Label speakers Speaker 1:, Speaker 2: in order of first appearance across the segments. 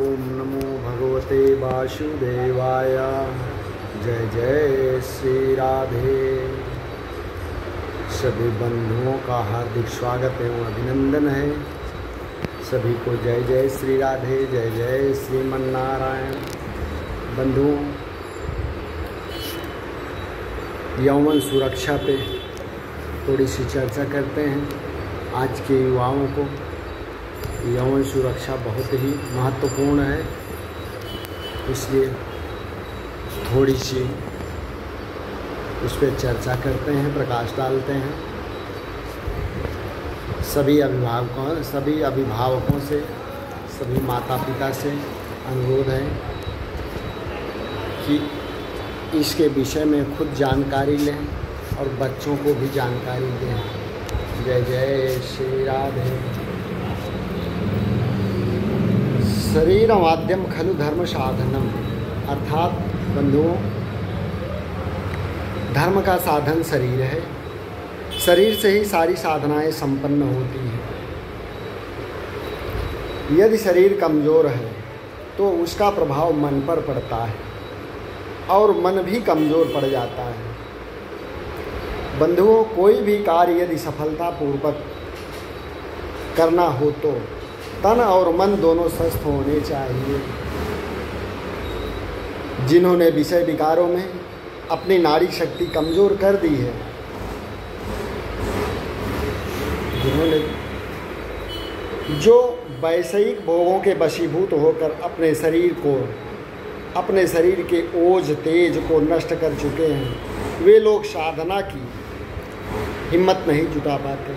Speaker 1: ओम नमो भगवते वासुदेवाय। जय जय श्री राधे। सभी बंधुओं का हार्दिक स्वागत एवं अभिनंदन है। सभी को जय जय श्री राधे, जय जय श्रीमन्नारायण। बंधुओं, यौवन सुरक्षा पे थोड़ी सी चर्चा करते हैं। आज के युवाओं को यौवन सुरक्षा बहुत ही महत्वपूर्ण है, इसलिए थोड़ी सी उस पर चर्चा करते हैं, प्रकाश डालते हैं। सभी अभिभावकों से, सभी माता पिता से अनुरोध है कि इसके विषय में खुद जानकारी लें और बच्चों को भी जानकारी दें। जय जय श्री राधे। शरीर माध्यम खलु धर्म साधनम, अर्थात बंधुओं, धर्म का साधन शरीर है। शरीर से ही सारी साधनाएं संपन्न होती हैं। यदि शरीर कमज़ोर है तो उसका प्रभाव मन पर पड़ता है और मन भी कमज़ोर पड़ जाता है। बंधुओं, कोई भी कार्य यदि सफलतापूर्वक करना हो तो तन और मन दोनों स्वस्थ होने चाहिए। जिन्होंने विषय विकारों में अपनी नाड़ी शक्ति कमज़ोर कर दी है, जो वैषयिक भोगों के वशीभूत होकर अपने शरीर के ओज तेज को नष्ट कर चुके हैं, वे लोग साधना की हिम्मत नहीं जुटा पाते।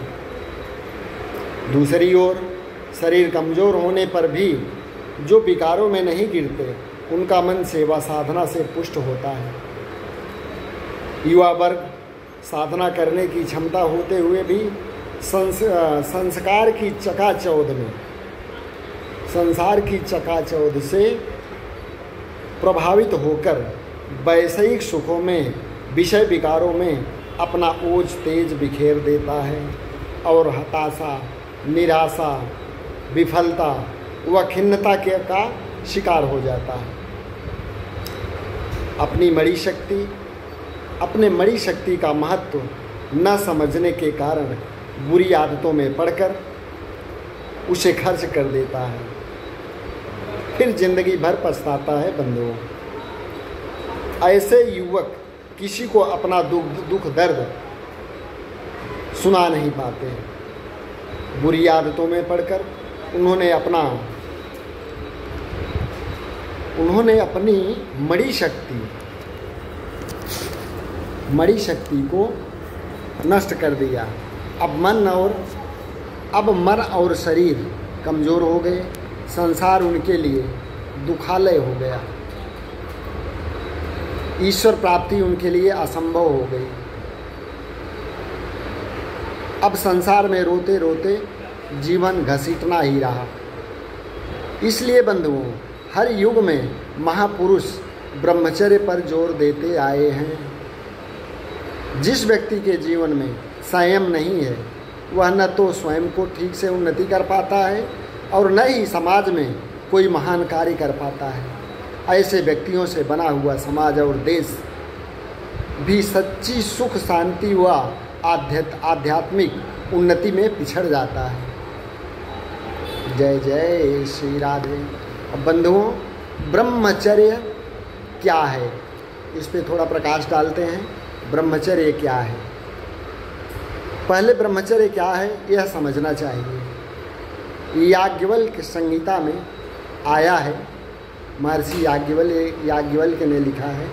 Speaker 1: दूसरी ओर शरीर कमज़ोर होने पर भी जो विकारों में नहीं गिरते, उनका मन सेवा साधना से पुष्ट होता है। युवा वर्ग साधना करने की क्षमता होते हुए भी संसार की चकाचौंध से प्रभावित होकर वैषयिक सुखों में, विषय विकारों में अपना ओज तेज बिखेर देता है और हताशा, निराशा, विफलता व खिन्नता का शिकार हो जाता है। अपने मणि शक्ति का महत्व न समझने के कारण बुरी आदतों में पड़कर उसे खर्च कर देता है, फिर जिंदगी भर पछताता है। बंधुओं, ऐसे युवक किसी को अपना दुख दर्द सुना नहीं पाते। बुरी आदतों में पड़कर उन्होंने अपनी मणि शक्ति को नष्ट कर दिया। अब मन और शरीर कमज़ोर हो गए। संसार उनके लिए दुखालय हो गया। ईश्वर प्राप्ति उनके लिए असंभव हो गई। अब संसार में रोते रोते जीवन घसीटना ही रहा। इसलिए बंधुओं, हर युग में महापुरुष ब्रह्मचर्य पर जोर देते आए हैं। जिस व्यक्ति के जीवन में संयम नहीं है, वह न तो स्वयं को ठीक से उन्नति कर पाता है और न ही समाज में कोई महान कार्य कर पाता है। ऐसे व्यक्तियों से बना हुआ समाज और देश भी सच्ची सुख, शांति व आध्यात्मिक उन्नति में पिछड़ जाता है। जय जय श्री राधे। अब बंधुओं, ब्रह्मचर्य क्या है, इस पे थोड़ा प्रकाश डालते हैं। ब्रह्मचर्य क्या है? पहले ब्रह्मचर्य क्या है यह समझना चाहिए। याज्ञवल्क्य संहिता में आया है। महर्षि याज्ञवल्क्य ने लिखा है,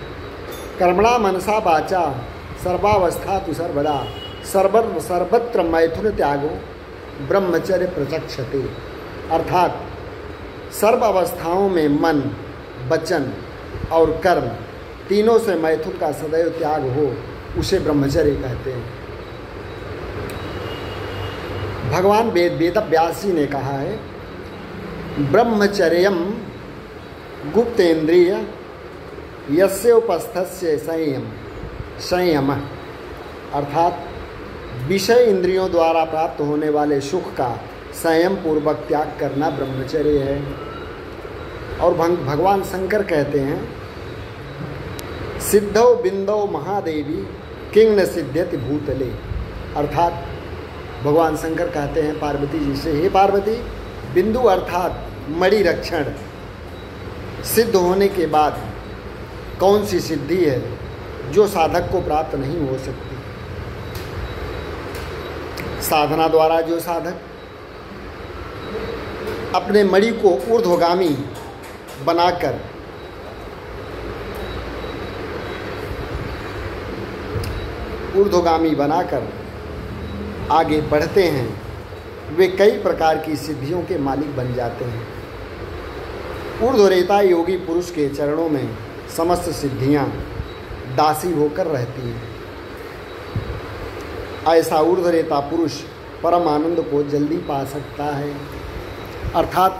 Speaker 1: कर्मणा मनसा वाचा सर्वावस्था तु सर्वदा सर्वत्र मैथुन त्यागो ब्रह्मचर्य प्रचक्षते। अर्थात सर्व अवस्थाओं में मन, वचन और कर्म तीनों से मैथुन का सदैव त्याग हो, उसे ब्रह्मचर्य कहते हैं। भगवान वेदव्यास जी ने कहा है, ब्रह्मचर्यम गुप्तेन्द्रिय यस्य उपस्थस्य संयम, अर्थात विषय इंद्रियों द्वारा प्राप्त होने वाले सुख का संयम पूर्वक त्याग करना ब्रह्मचर्य है। और भगवान शंकर कहते हैं सिद्धौ बिंदौ महादेवी किंग न सिद्ध्यति भूतले। अर्थात भगवान शंकर कहते हैं पार्वती जी से, हे पार्वती, बिंदु अर्थात मणि रक्षण सिद्ध होने के बाद कौन सी सिद्धि है जो साधक को प्राप्त नहीं हो सकती। साधना द्वारा जो साधक अपने मणि को ऊर्ध्वगामी बनाकर आगे बढ़ते हैं, वे कई प्रकार की सिद्धियों के मालिक बन जाते हैं। ऊर्ध्वरेता योगी पुरुष के चरणों में समस्त सिद्धियां दासी होकर रहती हैं। ऐसा ऊर्ध्वरेता पुरुष परम आनंद को जल्दी पा सकता है, अर्थात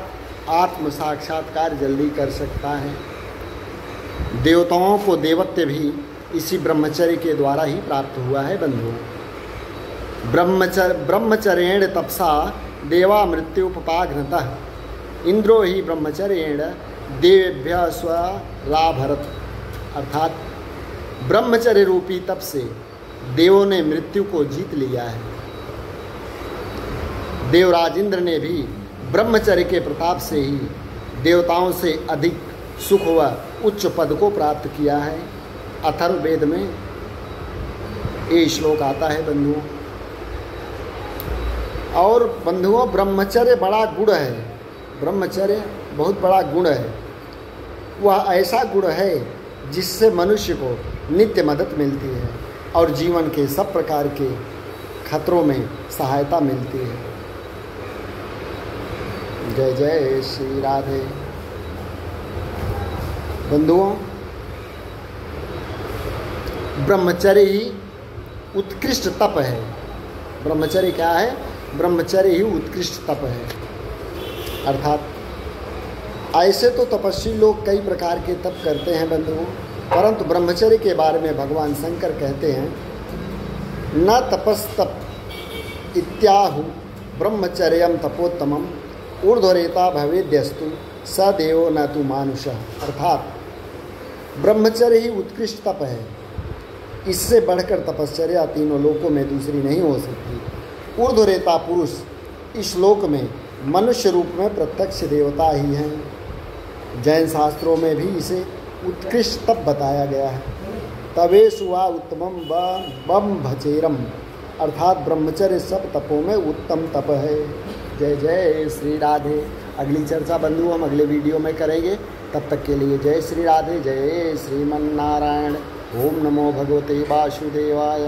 Speaker 1: आत्म साक्षात्कार जल्दी कर सकता है। देवताओं को देवत्व भी इसी ब्रह्मचर्य के द्वारा ही प्राप्त हुआ है बंधुओं। ब्रह्मचर्येण तपसा देवा मृत्युपपाघ्नतः इंद्रो ही ब्रह्मचर्येण देवेभ्य स्वराभरत। अर्थात ब्रह्मचर्य रूपी तप से देवों ने मृत्यु को जीत लिया है। देवराज इंद्र ने भी ब्रह्मचर्य के प्रताप से ही देवताओं से अधिक सुख व उच्च पद को प्राप्त किया है। अथर्ववेद में ये श्लोक आता है बंधुओं। और बंधुओं, ब्रह्मचर्य बड़ा गुण है, ब्रह्मचर्य बहुत बड़ा गुण है। वह ऐसा गुण है जिससे मनुष्य को नित्य मदद मिलती है और जीवन के सब प्रकार के खतरों में सहायता मिलती है। जय जय श्री राधे। बंधुओं, ब्रह्मचर्य ही उत्कृष्ट तप है। ब्रह्मचर्य क्या है? ब्रह्मचर्य ही उत्कृष्ट तप है। अर्थात ऐसे तो तपस्वी लोग कई प्रकार के तप करते हैं बंधुओं, परंतु ब्रह्मचर्य के बारे में भगवान शंकर कहते हैं न तपस्तप इत्याहु ब्रह्मचर्यम तपोत्तमम ऊर्ध्वरेता भवेद्यस्तु स देवो न तु मानुषः। अर्थात ब्रह्मचर्य ही उत्कृष्ट तप है, इससे बढ़कर तपश्चर्या तीनों लोकों में दूसरी नहीं हो सकती। ऊर्ध्वरेता पुरुष इस लोक में मनुष्य रूप में प्रत्यक्ष देवता ही हैं। जैन शास्त्रों में भी इसे उत्कृष्ट तप बताया गया है। तवेषु वा उत्तमम ब्रह्मचर्यम। अर्थात ब्रह्मचर्य सब तपों में उत्तम तप है। जय जय श्री राधे। अगली चर्चा बंधु हम अगले वीडियो में करेंगे। तब तक के लिए जय श्री राधे, जय श्रीमन्नारायण। ओम नमो भगवते वासुदेवाय।